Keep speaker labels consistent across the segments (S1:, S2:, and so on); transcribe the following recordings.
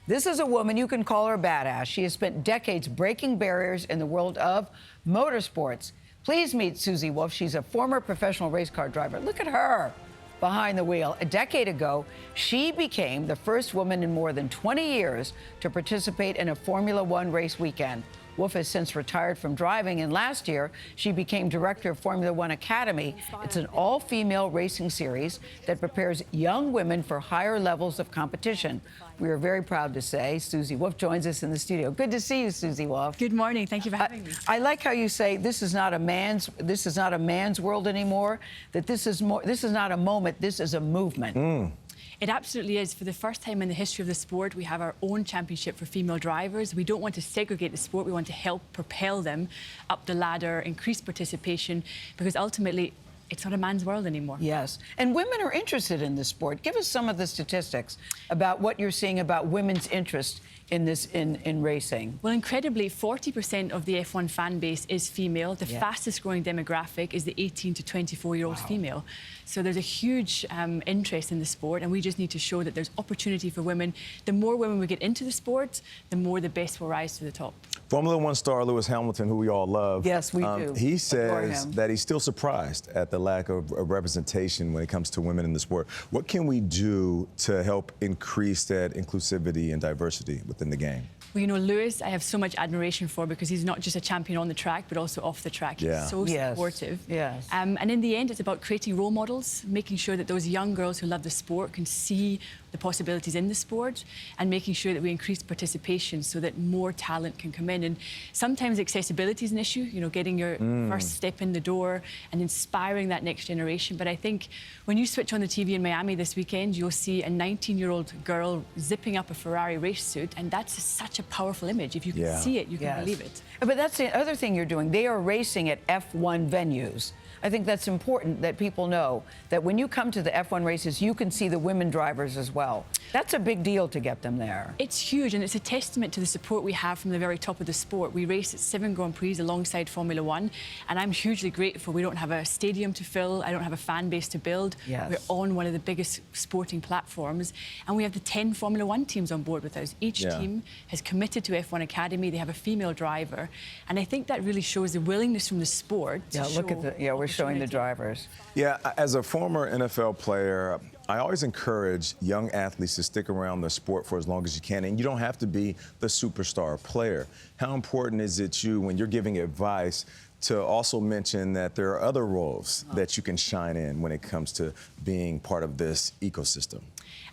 S1: This is a woman, you can call her a badass. She has spent decades breaking barriers in the world of motorsports. Please meet Susie Wolff. She's a former professional race car driver. Look at her behind the wheel. A decade ago, she became the first woman in more than 20 years to participate in a Formula One race weekend. Wolff has since retired from driving, and last year she became director of Formula One Academy. It's an all-female racing series that prepares young women for higher levels of competition. We are very proud to say Susie Wolff joins us in the studio. Good to see you, Susie Wolff.
S2: Good morning. Thank you for having me.
S1: I like how you say this is not a man's world anymore. That this is not a moment. This is a movement.
S2: It absolutely is. For the first time in the history of the sport, we have our own championship for female drivers. We don't want to segregate the sport. We want to help propel them up the ladder, increase participation, because ultimately, it's not a man's world anymore.
S1: Yes. And women are interested in this sport. Give us some of the statistics about what you're seeing about women's interest in this in racing.
S2: Well, incredibly, 40% of the F1 fan base is female. The fastest growing demographic is the 18 to 24-year-old female. So there's a huge interest in the sport, and we just need to show that there's opportunity for women. The more women we get into the sport, the more the best will rise to the top.
S3: Formula One star Lewis Hamilton, who we all love.
S1: Yes, we do.
S3: He says that he's still surprised at the lack of representation when it comes to women in the sport. What can we do to help increase that inclusivity and diversity within the game?
S2: Well, you know, Lewis, I have so much admiration for, because he's not just a champion on the track, but also off the track. He's so supportive.
S1: Yes.
S2: And in the end, it's about creating role models, making sure that those young girls who love the sport can see the possibilities in the sport, and making sure that we increase participation so that more talent can come in. And sometimes accessibility is an issue, you know, getting your first step in the door and inspiring that next generation. But I think when you switch on the TV in Miami this weekend, you'll see a 19-year-old girl zipping up a Ferrari race suit, and that's such a powerful image. If you can see it, you can believe it.
S1: But that's the other thing you're doing. They are racing at F1 venues. I think that's important that people know that when you come to the F1 races, you can see the women drivers as well. That's a big deal to get them there.
S2: It's huge, and it's a testament to the support we have from the very top of the sport. We race at 7 Grand Prix alongside Formula One, and I'm hugely grateful. We don't have a stadium to fill. I don't have a fan base to build.
S1: Yes.
S2: We're on one of the biggest sporting platforms, and we have the 10 Formula One teams on board with us. Each team has committed to F1 Academy. They have a female driver, and I think that really shows the willingness from the sport to
S1: look at the, we're showing the drivers.
S3: Yeah, as a former NFL player, I always encourage young athletes to stick around the sport for as long as you can, and you don't have to be the superstar player. How important is it when you're giving advice to also mention that there are other roles that you can shine in when it comes to being part of this ecosystem?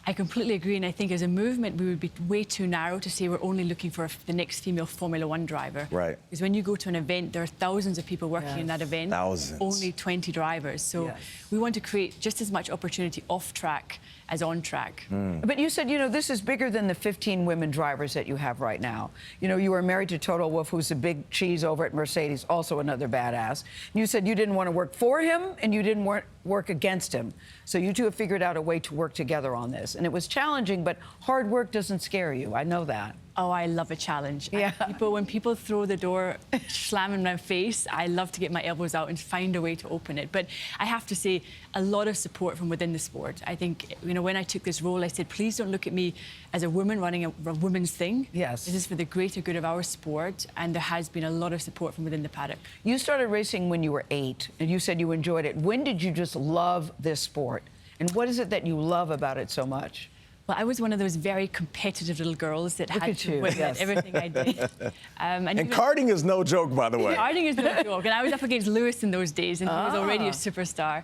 S2: I completely agree, and I think as a movement we would be way too narrow to say we're only looking for the next female Formula One driver.
S3: Right.
S2: Because when you go to an event, there are thousands of people working in that event.
S3: Thousands.
S2: Only 20 drivers. So we want to create just as much opportunity off track as on track.
S1: But you said, you know, this is bigger than the 15 women drivers that you have right now. You know, you were married to Toto Wolff, who's a big cheese over at Mercedes, also another badass. You said you didn't want to work for him and you didn't work against him. So you two have figured out a way to work together on this. And it was challenging, but hard work doesn't scare you. I know that.
S2: Oh, I love a challenge.
S1: Yeah.
S2: When people throw the door slamming in my face, I love to get my elbows out and find a way to open it. But I have to say, a lot of support from within the sport. I think, you know, when I took this role, I said, please don't look at me as a woman running a women's thing.
S1: Yes.
S2: This is for the greater good of our sport, and there has been a lot of support from within the paddock.
S1: You started racing when you were 8, and you said you enjoyed it. When did you just love this sport? And what is it that you love about it so much?
S2: Well, I was one of those very competitive little girls that had to win at everything I did.
S3: And karting is no joke, by the way.
S2: Karting is no joke. And I was up against Lewis in those days, and he was already a superstar.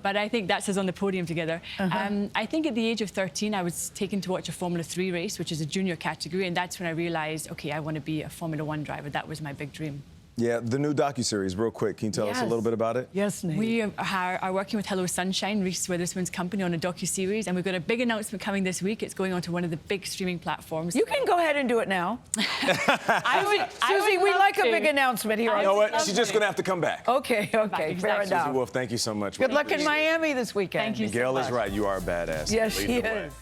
S2: But I think that's us on the podium together. I think at the age of 13, I was taken to watch a Formula 3 race, which is a junior category, and that's when I realised, OK, I want to be a Formula 1 driver. That was my big dream.
S3: Yeah, the new docuseries, real quick. Can you tell us a little bit about it?
S1: Yes, Nate.
S2: We are working with Hello Sunshine, Reese Witherspoon's company, on a docuseries, and we've got a big announcement coming this week. It's going on to one of the big streaming platforms.
S1: You can go ahead and do it now. Susie, we like a big announcement here.
S3: You know what? She's just going to have to come back.
S1: Okay, fair enough.
S3: Susie Wolff, thank you so much.
S1: Good luck in Miami this weekend.
S2: Thank you so much.
S3: Gayle is right. You are a badass.
S1: Yes, she is.